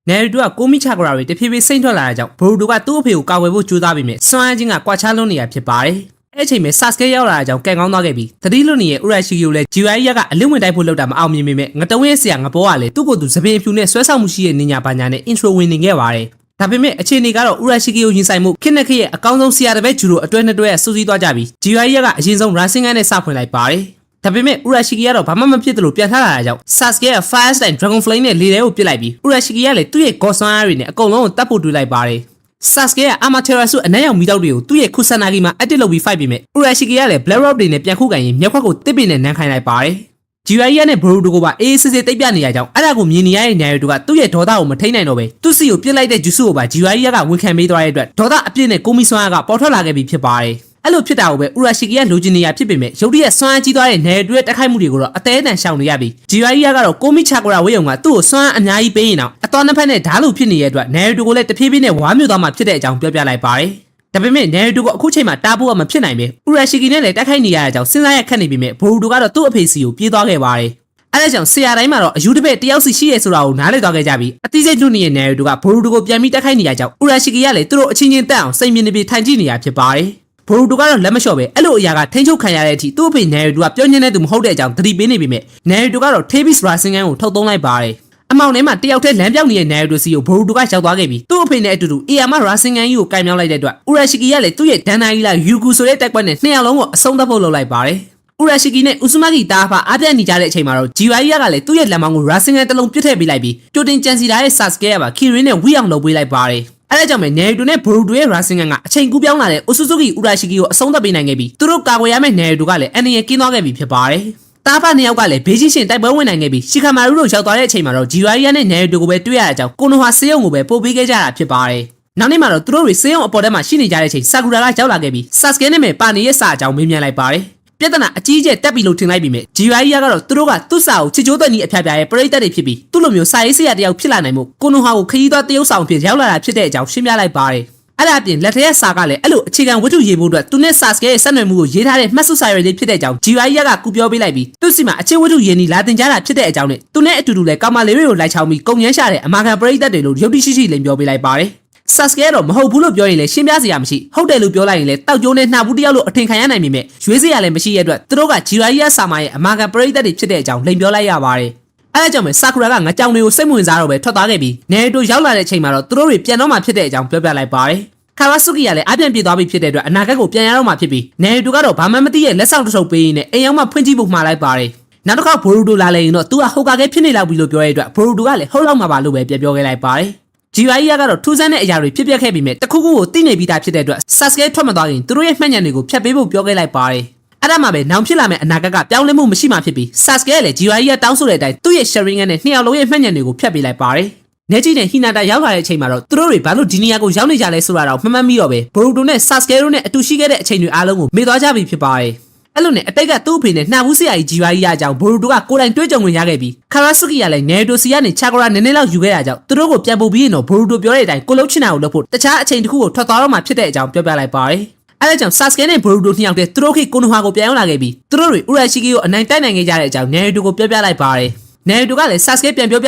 နေရီတိုကကိုမိချကရာတွေတဖြည်းဖြည်းစိမ့်ထွက်လာတဲ့ကြောင့်ဘရိုတိုကသူ့အဖေကိုကာကွယ်ဖို့ကြိုးစားပြီးမြဲစွမ်းအားချင်းကကွာခြားလွန်းနေရဖြစ်ပါတယ်။အဲ့ချိန်မှာဆာစကေရောက်လာတဲ့ကြောင့်ကံကောင်းသွားခဲ့ပြီးသတိလွတ်နေတဲ့ဥရရှိကီကိုလည်းဂျီဝိုင်ယာကအလစ်ဝင်တိုက်ဖို့လုပ်တာမအောင်မြင်ပေမဲ့ငတဝင်းဆရာငဘောကလည်းသူ့ကိုယ်သူသပင်အဖြူနဲ့ဆွဲဆောင်မှုရှိတဲ့နင်ညာပါညာနဲ့ intro ဝင်နေခဲ့ပါတယ်။ဒါပေမဲ့အခြေအနေကတော့ဥရရှိကီကိုရင်ဆိုင်မှုခစ်နက်ခစ်ရဲ့အကောင်းဆုံးဆရာတပည့်ဂျူရိုအတွဲနှစ်တွဲဆူဆီးသွားကြပြီးဂျီဝိုင်ယာကအရင်ဆုံးရာစင်ကန်နဲ့စဖွင့်လိုက်ပါတယ်။ဒါပေမဲ့ဥရရှိကီကတော့ဘာမှမဖြစ်တယ်လို့ပြန်ထားလာတာကြောင့်ဆာစကေက Fire Style Dragon Flame နဲ့လေထဲကိုပစ်လိုက်ပြီးဥရရှိကီကလည်းသူ့ရဲ့ God Sword တွေနဲ့အကုန်လုံးကိုတတ်ဖို့တွေးလိုက်ပါတယ်။ဆာစကေကအမာတရာစုအနက်ရောင်မီတောက်တွေကိုသူ့ရဲ့ခုဆန်နာဂီမှာအတစ်လုပ်ပြီး fight ပြီးမဲ့ဥရရှိကီကလည်း Black Rock တွေနဲ့ပြန်ခုကန်ရင်မျက်ခွက်ကိုတစ်ပင်နဲ့နန်းခိုင်းလိုက်ပါတယ်။ဂျီဝိုင်ယာနဲ့ဘရိုတိုကိုပါအေးစစ်စစ်တိတ်ပြနေရကြောင်းအဲ့ဒါကိုမြင်နေရတဲ့နေရီတိုကသူ့ရဲ့ဒေါသကိုမထိန်နိုင်တော့ပဲသူ့စီကိုပြစ်လိုက်တဲ့ဂျူဆုကိုပါဂျီဝိုင်ယာကဝန်ခံပေးသွားတဲ့အတွက်ဒေါသအပြည့်နဲ့ကိုမီဆွမ်းအားကပေါ်ထွက်လာခဲ့ပြီဖြစ်ပါတယ်။အဲ့လိုဖြစ်တာကိုပဲဥရရှိကီကလိုချင်နေရဖြစ်ပေမဲ့ရုတ်တရက်ဆွမ်းအားကြီးသွားတဲ့နေရီတိုရဲ့တက်ခိုက်မှုတွေကိုတော့အသေးအတန်ရှောင်နေရပြီးဂျီဝိုင်ယာကတော့ကိုမီချာကိုရာဝေးုံကသူ့ကိုဆွမ်းအားအများကြီးပေးရင်တော့အတော်နှစ်ဖက်နဲ့ဓာတ်လို့ဖြစ်နေတဲ့အတွက်နေရီတိုကိုလည်းတဖြည်းဖြည်းနဲ့ဝါမျိုးသွားမှဖြစ်တဲ့အကြောင်းပြောပြလိုက်ပါတယ်။ဒါပေမဲ့နေရီတိုကအခုချိန်မှာတားဖို့ကမဖြစ်နိုင်ပဲဥရရှိကီနဲ့လည်းတက်ခိုက်နေရတဲ့အကြောင်းစဉ်းစားရခက်နေပြီမဲ့ဘရိုတိုကတော့သူ့အဖေစီကိုပြေးသွားခဲ့ပါတယ်။အဲ့ဒါကြောင့်ဆရာတိုင်းမှာတော့အယူတစ်ပည့်တယောက်စီရှိရဲဆိုတာကိုနားလည်သွားခဲ့ကြပြီးအတိစိတ်လွတ်နေတဲ့နေရီတိုကဘရိုတိုကိုပြန်ပြီးတက်ခိုက်နေရကြောင်းဥရရှိကီကလည်းသူတို့အချင်းချင်းတက်အောင်စိတ်မြင်နေပြီးထိုင်ကြည့်နေရဖြစ်ပါတယ်။ဘရိုတိုကတော့လက်မလျှော့ပဲအဲ့လိုအရာကထိန်းချုပ်ခံရတဲ့အထိသူ့အဖေနေရီတိုကပြောညင်းတဲ့သူမဟုတ်တဲ့အကြောင်းသတိပေးနေပြီမဲ့နေရီတိုကတော့ Tabis Racing ကိုထုတ်သုံးလိုက်ပါတယ်။အမောင်ထဲမှာတယောက်တည်းလမ်းပြောက်နေတဲ့နေရီတိုစီကိုဘရိုတိုကရောက်သွားခဲ့ပြီးသူ့အဖေနဲ့အတူတူAMA Racing ကြီးကိုကင်မြောင်းလိုက်တဲ့အတွက်ဥရရှိကီကလည်းသူ့ရဲ့ဒန်နာကြီးလာယူကူဆိုတဲ့တက်ကွက်နဲ့နှစ်ယောက်လုံးကိုအဆုံးသတ်ဖို့လုပ်လိုက်ပါတယ်။ဥရရှိကီနဲ့ဥစမဂီတာဖာအားပြတ်နေကြတဲ့အချိန်မှာတော့ဂျီဝိုင်ယာကလည်းသူ့ရဲ့လက်မောင်းကိုရာစင်ကန်တစ်လုံးပြစ်ထည့်ပေးလိုက်ပြီးကြိုတင်ကြံစီထားတဲ့ဆာစကေကပါခီရင်းနဲ့ဝီအောင်လုပ်ပေးလိုက်ပါတယ်။အဲ့ဒါကြောင့်ပဲနေရီတိုနဲ့ဘရိုတိုရဲ့ရာစင်ကန်ကအချိန်ကူးပြောင်းလာတဲ့ဥဆူဆူကီဥရရှိကီကိုအဆုံးသတ်ပေးနိုင်ခဲ့ပြီးသူတို့ကာကွယ်ရမယ့်နေရီတိုကလည်းအန်နီယံကင်းသွားခဲ့ပြီဖြစ်ပါတယ်။တာဖာနှစ်ယောက်ကလည်းဘေးချင်းရှင်တိုက်ပွဲဝင်နိုင်ခဲ့ပြီးရှီခါမာရူတို့ရောက်သွားတဲ့အချိန်မှာတော့ဂျီဝိုင်ယာနဲ့နေရီတိုကိုပဲတွေ့ရတဲ့အကြောင်းကိုနိုဟာဆေးရုံကိုပဲပို့ပေးခဲ့ကြတာဖြစ်ပါတယ်။နောက်နေ့မှာတော့သူတို့တွေဆေးရုံအပေါ်ထဲမှာရှိနေကြတဲ့အချိန်ဆာကူရာကရောက်လာခဲ့ပြီးဆာစကေနဲ့ပါနေရဲ့စာအကြောင်းမေးမြန်းလိုက်ပါတယ်။ပြဿနာအကြီးကျယ်တက်ပြီလို့ထင်လိုက်ပြီးမြဲဂျီဝိုင်ယာကတော့သူတို့ကသူ့စာကိုချစ်ချိုးသက်နီးအဖျားပြားရဲ့ပရိသတ်တွေဖြစ်ပြီးသူ့လိုမျိုးစာရေးဆရာတယောက်ဖြစ်လာနိုင်မှုကိုနိုဟာကိုခရီးသွားတရုပ်ဆောင်ဖြစ်ရောက်လာတာဖြစ်တဲ့အကြောင်းရှင်းပြလိုက်ပါတယ်။အဲ့ဒါအပြင်လက်ထက်စာကလည်းအဲ့လိုအခြေခံဝတ္ထုရေးဖို့အတွက်သူနဲ့ဆာစကေရဲ့ဆက်နွယ်မှုကိုရေးထားတဲ့မှတ်စုစာရွက်လေးဖြစ်တဲ့အကြောင်းဂျီဝိုင်ယာကကူပြောပေးလိုက်ပြီးသူ့စီမှာအခြေဝတ္ထုရေးနီလာတင်ကြတာဖြစ်တဲ့အကြောင်းနဲ့သူနဲ့အတူတူလဲကောင်မလေးတွေကိုလိုက်ချောင်းပြီးကုံငန်းရှာတဲ့အမာခံပရိသတ်တွေလို့ရုပ်တိရှိရှိလိမ်ပြောပေးလိုက်ပါတယ်။ဆာစကေကတော့မဟုတ်ဘူးလို့ပြောရင်လည်းရှင်းပြစရာမရှိဟုတ်တယ်လို့ပြောလိုက်ရင်လည်းတောက်ကျိုးနဲ့နှာဘူးတယောက်လို့အထင်ခံရနိုင်ပေမဲ့ရွေးစရာလည်းမရှိတဲ့အတွက်သူတို့ကဂျီဝိုင်ယာစာမာရဲ့အမာခံပရိသတ်တွေဖြစ်တဲ့အကြောင်းလိမ်ပြောလိုက်ရပါတယ်။အဲ့ဒါကြောင့်ပဲဆာကူရာကငကြောင်တွေကိုစိတ်ဝင်စားတော့ပဲထွက်သွားခဲ့ပြီးနေရီတိုရောက်လာတဲ့အချိန်မှာတော့သူတို့တွေပြန်တော့မှဖြစ်တဲ့အကြောင်းပြောပြလိုက်ပါတယ်။ကာဝါဆုကီကလည်းအပြန်ပြေးသွားပြီဖြစ်တဲ့အတွက်အနာဂတ်ကိုပြန်ရတော့မှဖြစ်ပြီးနေရီတိုကတော့ဘာမှမသိရဲ့လက်ဆောင်တစ်ထုပ်ပေးရင်းနဲ့အိမ်ရောက်မှဖွင့်ကြည့်ဖို့မှာလိုက်ပါတယ်။နောက်တစ်ခါဘရိုတိုလာလေရင်တော့သူကဟိုကာကဲဖြစ်နေလောက်ပြီလို့ပြောရတဲ့အတွက်ဘရိုတိုကလည်းဟုတ်လောက်မှာပါလို့ပဲပြောခဲ့လိုက်ပါတယ်။ဂျီဝိုင်ယာကတော့ထူးဆန်းတဲ့အရာတွေဖြစ်ပျက်ခဲ့ပြီးမြဲတခုခုကိုသိနေပြီးသားဖြစ်တဲ့အတွက်ဆာစကေထွက်မသွားရင်သူတို့ရဲ့မှတ်ဉာဏ်တွေကိုဖျက်ပေးဖို့ပြောခဲ့လိုက်ပါတယ်။အဲ့ဒါမှပဲနောင်ဖြစ်လာမယ့်အနာဂတ်ကပြောင်းလဲမှုမရှိမှဖြစ်ပြီးဆာစကေကလည်းဂျီဝိုင်ယာတောင်းဆိုတဲ့အတိုင်းသူ့ရဲ့ sharing နဲ့နှစ်ယောက်လုံးရဲ့မှတ်ဉာဏ်တွေကိုဖျက်ပေးလိုက်ပါတယ်။နေကြီးနဲ့ဟီနာတာရောက်လာတဲ့အချိန်မှာတော့သူတို့တွေဘာလို့ဒီနေရာကိုရောက်နေကြလဲဆိုတာတော့မှတ်မိတော့ပဲဘရိုတိုနဲ့ဆာစကေတို့နဲ့အတူရှိခဲ့တဲ့အချိန်တွေအားလုံးကိုမေ့သွားကြပြီဖြစ်ပါတယ်။အဲ့လိုနဲ့အတိတ်ကသူ့အဖေနဲ့နှာဘူးဆရာကြီးဂျီဝိုင်ယာအကြောင်းဘရိုတိုကကိုယ်တိုင်တွေးကြုံဝင်ရခဲ့ပြီးခါရာဆုကီကလည်းနေတိုစီကနေချာကရာနည်းနည်းလောက်ယူခဲ့တာကြောင့်သူတို့ကိုပြန်ပို့ပြီးရင်တော့ဘရိုတိုပြောတဲ့အတိုင်းကိုလုံးချင်တာကိုလုပ်ဖို့တခြားအချိန်တစ်ခုကိုထွက်သွားတော့မှဖြစ်တဲ့အကြောင်းပြောပြလိုက်ပါတယ်။အဲ့ဒါကြောင့်ဆာစကေနဲ့ဘရိုတိုနှစ်ယောက်တည်းသူတို့ခေကိုနိုဟာကိုပြန်ရောက်လာခဲ့ပြီးသူတို့တွေဥရရှိကီကိုအနိုင်တိုက်နိုင်ခဲ့ကြတဲ့အကြောင်းနေတိုကိုပြောပြလိုက်ပါတယ်။နေရီတိုကလည်းဆာစကေပြန်ပြောပြ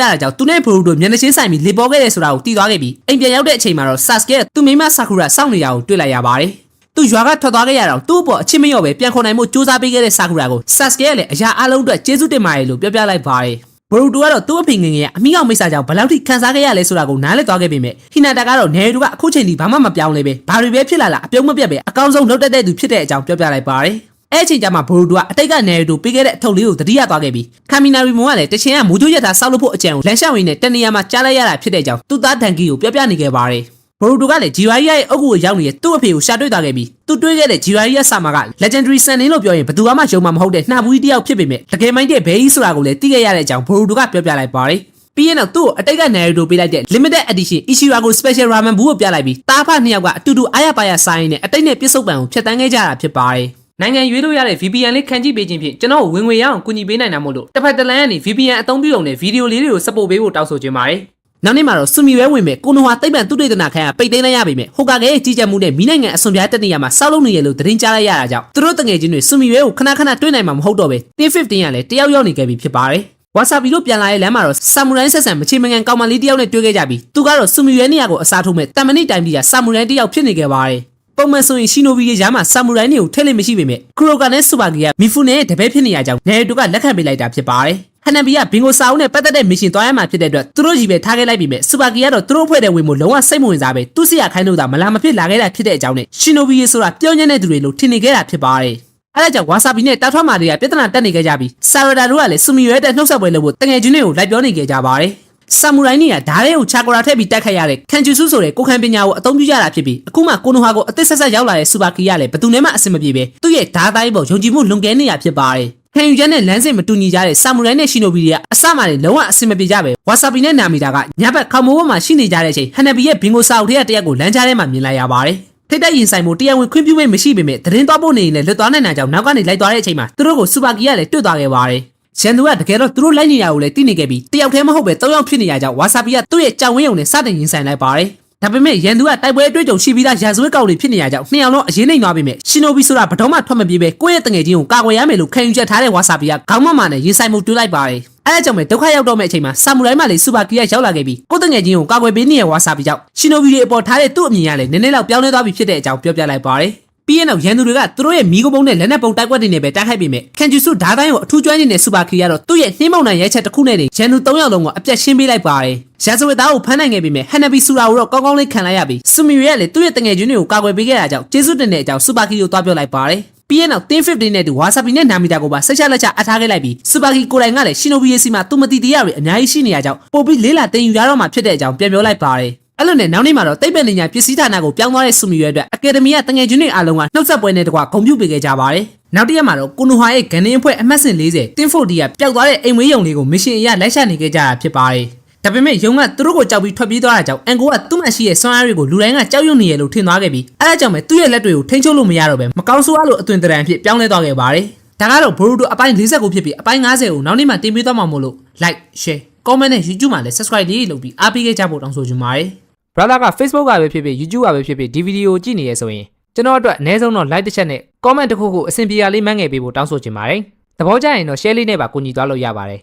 တာကြောင့်သူနဲ့ဘရိုတိုမျက်နှာချင်းဆိုင်ပြီးလေပေါ်ခဲ့တယ်ဆိုတာကိုသိသွားခဲ့ပြီးအိမ်ပြန်ရောက်တဲ့အချိန်မှာတော့ဆာစကေကသူ့မိမဆာကူရာစောင့်နေတာကိုတွေ့လိုက်ရပါတယ်။သူရွာကထွက်သွားခဲ့ရတော့သူ့အပေါ်အချစ်မရော့ပဲပြန်ခေါ်နိုင်မှုစူးစမ်းပေးခဲ့တဲ့ဆာကူရာကိုဆာစကေကလည်းအရာအလုံးအတွက်ကျေးဇူးတင်ပါတယ်လို့ပြောပြလိုက်ပါတယ်။ဘရိုတိုကတော့သူ့အဖေငယ်ငယ်ကအမိအောင်မိတ်ဆာကြောင့်ဘယ်လောက်ထိခံစားခဲ့ရလဲဆိုတာကိုနားလည်သွားခဲ့ပေမဲ့ဟီနာတာကတော့နေရီတိုကအခုချိန်ထိဘာမှမပြောင်းလဲပဲဘာတွေပဲဖြစ်လာအပြုံးမပြတ်ပဲအကောင်းဆုံးလုပ်တတ်တဲ့သူဖြစ်တဲ့အကြောင်းပြောပြလိုက်ပါတယ်။အဲ့အချိန်ကျမှဘရိုတိုကအတိတ်ကနေရီတိုပေးခဲ့တဲ့အထုပ်လေးကိုတတိယသွားခဲ့ပြီးခါမီနာရီမွန်ကလည်းတချင်ကမိုးချိုးရတာဆောက်လို့ဖို့အကြံကိုလမ်းလျှောက်ရင်းနဲ့တနေရာမှာကြားလိုက်ရတာဖြစ်တဲ့အကြောင်းသူ့သားဒန်ကီကိုပြောပြနေခဲ့ပါတယ်။ဘရိုတိုကလည်းဂျီဝိုင်ယာရဲ့အုပ်ကိုရောက်နေတဲ့သူ့အဖေကိုရှာတွေ့သွားခဲ့ပြီးသူတွေ့ခဲ့တဲ့ဂျီဝိုင်ယာစာမာက Legendary Sun လို့ပြောရင်ဘယ်သူမှယုံမှာမဟုတ်တဲ့နှာဘူးကြီးတယောက်ဖြစ်ပေမဲ့တကယ်မိုင်းတဲ့ဘဲကြီးဆိုတာကိုလည်းသိခဲ့ရတဲ့အကြောင်းဘရိုတိုကပြောပြလိုက်ပါတယ်။ပြီးရင်တော့သူ့ကိုအတိတ်ကနေရီတိုပေးလိုက်တဲ့ Limited Edition Ichirago Special Ramen ဘူးကိုပြလိုက်ပြီးတားဖနှစ်ယောက်ကအတူတူအားရပါရဆိုင်နဲ့အတိတ်နဲ့ပြစ်စုံပံကိုဖျက်ဆီးခဲ့ကြတာဖြစ်ပါတယ်။နိုင်ငံရွေးလို့ရတဲ့ VPN လေးခန်းကြည့်ပေးခြင်းဖြင့်ကျွန်တော်ဝင်ငွေရအောင်ကူညီပေးနိုင်တာမို့လို့တစ်ဖက်တစ်လမ်းကနေ VPN အသုံးပြုလုပ်တဲ့ဗီဒီယိုလေးတွေကို support ပေးဖို့တောင်းဆိုခြင်းပါတယ်။နောက်နေ့မှာတော့ဆူမီဝဲဝင်မဲ့ကိုနိုဟာသိပ္ပံသုတေသနခန်းကပိတ်သိမ်းလိုက်ရပြီမဲ့ဟိုကာကဲရဲ့ကြီးကြပ်မှုနဲ့မိနိုင်ငံအစွန်ပြားတက်နေရမှာစောက်လုပ်နေရလို့သတင်းကြားလိုက်ရတာကြောင့်သူတို့တငယ်ချင်းတွေဆူမီဝဲကိုခဏခဏတွေ့နိုင်မှာမဟုတ်တော့ပဲT15ကလည်းတယောက်ရောက်နေခဲ့ပြီဖြစ်ပါတယ်။ ဝါဆာဘီတို့ပြန်လာရဲ့လမ်းမှာတော့ဆာမူရိုင်းဆက်ဆံမချေမငန်ကောင်မလေးတယောက်နဲ့တွေ့ခဲ့ကြပြီးသူကတော့ဆူမီရဲနေရာကိုအစားထိုးမဲ့တမန်နီတိုင်ပြီးဆာမူရိုင်းတယောက်ဖြစ်နေခဲ့ပါတယ်ပုံမှန်ဆိုရင်ရှီနိုဘီရဲ့ကြားမှာဆာမူရိုင်းတွေကိုထည့်လိမ့်မရှိပေမဲ့ခရိုကာနဲ့စူပါဂီကမီဖူနဲ့တပည့်ဖြစ်နေရကြောင်းနေတူကလက်ခံပေးလိုက်တာဖြစ်ပါတယ်ဟန်နဘီကဘင်ကိုစာအုပ်နဲ့ပတ်သက်တဲ့မစ်ရှင်သွားရမှာဖြစ်တဲ့အတွက်သူတို့ကြီးပဲထားခဲ့လိုက်ပြီးမြဲစူပါဂီကတော့သူတို့ဖွဲ့တဲ့ဝင်မှုလုံးဝစိတ်မဝင်စားပဲသူစီရခိုင်းလို့သာမလာမဖြစ်လာခဲ့တာဖြစ်တဲ့အကြောင်းနဲ့ရှီနိုဘီဆိုတာပြောင်းညံ့တဲ့သူတွေလို့ထင်နေခဲ့တာဖြစ်ပါတယ်အဲ့ဒါကြောင့်ဝါဆာဘီနဲ့တာထွတ်မာတွေကပြဿနာတက်နေခဲ့ကြပြီးဆာရဒါတို့ကလည်းဆူမီရဲတဲ့နှုတ်ဆက်ပွဲလုပ်ဖို့တငယ်ချင်းတွေကိုလိုက်ပြောနေခဲ့ကြပါတယ်ဆာမူရိုင်းတွေကဓာရဲကိုချာကိုရာထည့်ပြီးတိုက်ခတ်ရတဲ့ခန်ဂျူဆူဆိုတဲ့ကိုခံပညာကိုအသုံးပြုကြတာဖြစ်ပြီးအခုမှကိုနိုဟာကိုအသစ်ဆက်ဆက်ရောက်လာတဲ့စူပါကီကလည်းဘယ်သူနဲ့မှအဆင်မပြေပဲသူ့ရဲ့ဓာတ်တိုင်းပေါ်ယုံကြည်မှုလွန်ကဲနေရဖြစ်ပါတယ်ခံယူချက်နဲ့လမ်းစဉ်မတူညီကြတဲ့ဆာမူရိုင်းနဲ့ရှီနိုဘီတွေကအစမှလည်းလုံးဝအဆင်မပြေကြပဲဝါဆာဘီနဲ့နာမီတာကညဘက်ခေါမိုးပေါ်မှာရှိနေကြတဲ့အချိန်ဟန်နဘီရဲ့ဘင်ကိုစာအုပ်ထဲကတရက်ကိုလမ်းကြားထဲမှာမြင်လိုက်ရပါတယ်ထိတ်တက်ရင်ဆိုင်မှုတရားဝင်ခွင့်ပြုမိတ်မရှိပေမဲ့သတင်းသွားဖို့နေရင်လည်းလွတ်သွားနိုင်တာကြောင့်နောက်ကနေလိုက်သွားတဲ့အချိန်မှာသူတို့ကိုစူပါကီကလည်းတွေ့သွားခဲ့ပါတယ်ရန်သူကတကယ်တော့သူတို့လိုက်နေတာကိုလည်းသိနေခဲ့ပြီးတယောက်တည်းမဟုတ်ပဲ၃ယောက်ဖြစ်နေရကြောင်းဝါဆာဘီကသူ့ရဲ့ကြောင်ဝင်းုံနဲ့စတင်ရင်ဆိုင်လိုက်ပါတယ်ဒါပေမဲ့ရန်သူကတိုက်ပွဲအတွေ့အကြုံရှိပြီးသားရာဇဝတ်ကောင်တွေဖြစ်နေရကြောင်းနှစ်ယောက်လုံးအရင်နှိမ်သွားပြီးမြဲရှီနိုဘီဆိုတာဘတော်မှထွက်မပြေးပဲကိုယ့်ရဲ့တငယ်ချင်းကိုကာကွယ်ရမယ်လို့ခံယူချက်ထားတဲ့ဝါဆာဘီကခေါင်းမမနဲ့ရင်ဆိုင်မှုတူးလိုက်ပါတယ်အဲဒါကြောင့်ပဲဒုက္ခရောက်တော့မယ့်အချိန်မှာဆာမူရိုင်းမှလည်းစူပါကီကရောက်လာခဲ့ပြီးကိုယ့်တငယ်ချင်းကိုကာကွယ်ပေးနေတဲ့ဝါဆာဘီကြောင့်ရှီနိုဘီတွေအပေါ်ထားတဲ့သူ့အမြင်ကလည်းနည်းနည်းလောက်ပြောင်းလဲသွားပြီဖြစ်တဲ့အကြောင်းပြောပြလိုက်ပါတယ်ပြီးရင်တော့ရန်သူတွေကသူတို့ရဲ့မီးကုန်းပုံးနဲ့လက်နက်ပုံတိုက်ကွက်တွေနဲ့ပဲတိုက်ခိုက်ပြီးမြဲကန်ဂျူဆူဓာတ်တိုင်းကိုအထူးကျွမ်းနေတဲ့စူပါကီကတော့သူ့ရဲ့နှင်းမောင်နိုင်ရဲချက်တစ်ခုနဲ့ရန်သူ၃ယောက်လုံးကိုအပြတ်ရှင်းပေးလိုက်ပါတယ်ရာဇဝတ်သားကိုဖမ်းနိုင်ခဲ့ပြီးမြဲဟန်နဘီဆူရာကိုတော့ကောင်းကောင်းလေးခံလိုက်ရပြီးဆူမီရဲကလည်းသူ့ရဲ့တငယ်ချင်းတွေကိုကာကွယ်ပေးခဲ့တာကြောင့်ကျေးဇူးတင်တဲ့အကြောင်းစူပါကီကိုသွားပြောလိုက်ပါတယ်ပြီးရင်တော့တင်း50နဲ့တူဝါဆာဘီနဲ့နာမီတာကိုပါဆက်ချလက်ချအထားခဲ့လိုက်ပြီးစူပါကီကိုယ်တိုင်ကလည်းရှီနိုဘီရဲ့စီမှာသူမတိတရားတွေအများကြီးရှိနေရကြောင်းပို့ပြီးလေးလာတင်ယူရတော့မှဖြစ်တဲ့အကြောင်းပြန်ပြောလိုက်ပါတယ်အဲ့လိုနဲ့နောက်နေ့မှာတော့တိတ်ပန်လင်ညာပစ္စည်းဌာနကိုပြောင်းသွားတဲ့ဆူမီရဲအတွက်အကယ်ဒမီကတငယ်ချင်းတွေအားလုံးကနှုတ်ဆက်ပွဲနဲ့တကွာဂုဏ်ပြုပေးခဲ့ကြပါတယ်နောက်တစ်ရက်မှာတော့ကိုနိုဟာရဲ့ဂန်နင်းအဖွဲ့အမှတ်စဉ်40တင်း40ကပျောက်သွားတဲ့အိမ်မွေးရုံလေးကိုမစ်ရှင်အရလိုက်ရှာနေခဲ့ကြတာဖြစ်ပါတယ်ဒါပေမဲ့ယုံကသူတို့ကိုကြောက်ပြီးထွက်ပြေးသွားတာကြောင့်အန်ကိုကသူ့မှရှိရဲ့စွမ်းအားတွေကိုလူတိုင်းကကြောက်ရွံ့နေရလို့ထင်သွားခဲ့ပြီးအဲဒါကြောင့်ပဲသူ့ရဲ့လက်တွေကိုထိန်းချုပ်လို့မရတော့ပဲမကောင်းဆိုးအားလို့အသွင်တရံအဖြစ်ပြောင်းလဲသွားခဲ့ပါတယ်ဒါကတော့ဘိုရူတိုအပိုင်း49ဖြစ်ပြီးအပိုင်း50ကိုနောက်နေ့မှတင်ပေးသွားမှာမို့လို့ like share comment နဲ့ YouTube မှာလည်း subscribe လေးလုပ်ပြီးအားပေးခဲ့ကြဖို့တောင်းဆိုချင်ပါတယ် brother က Facebook ကပဲဖြစ်ဖြစ် YouTube ကပဲဖြစ်ဖြစ်ဒီဗီဒီယိုကြည့်နေရဆိုရင်ကျွန်တော်အတွက်အနည်းဆုံးတော့ like တစ်ချက်နဲ့ comment တစ်ခုခုအဆင်ပြေရလေးမှန်းငယ်ပေးဖို့တောင်းဆိုချင်ပါတယ်သဘောကျရင်တော့ share လေးနဲ့ပါကူညီသွားလို့ရပါတယ်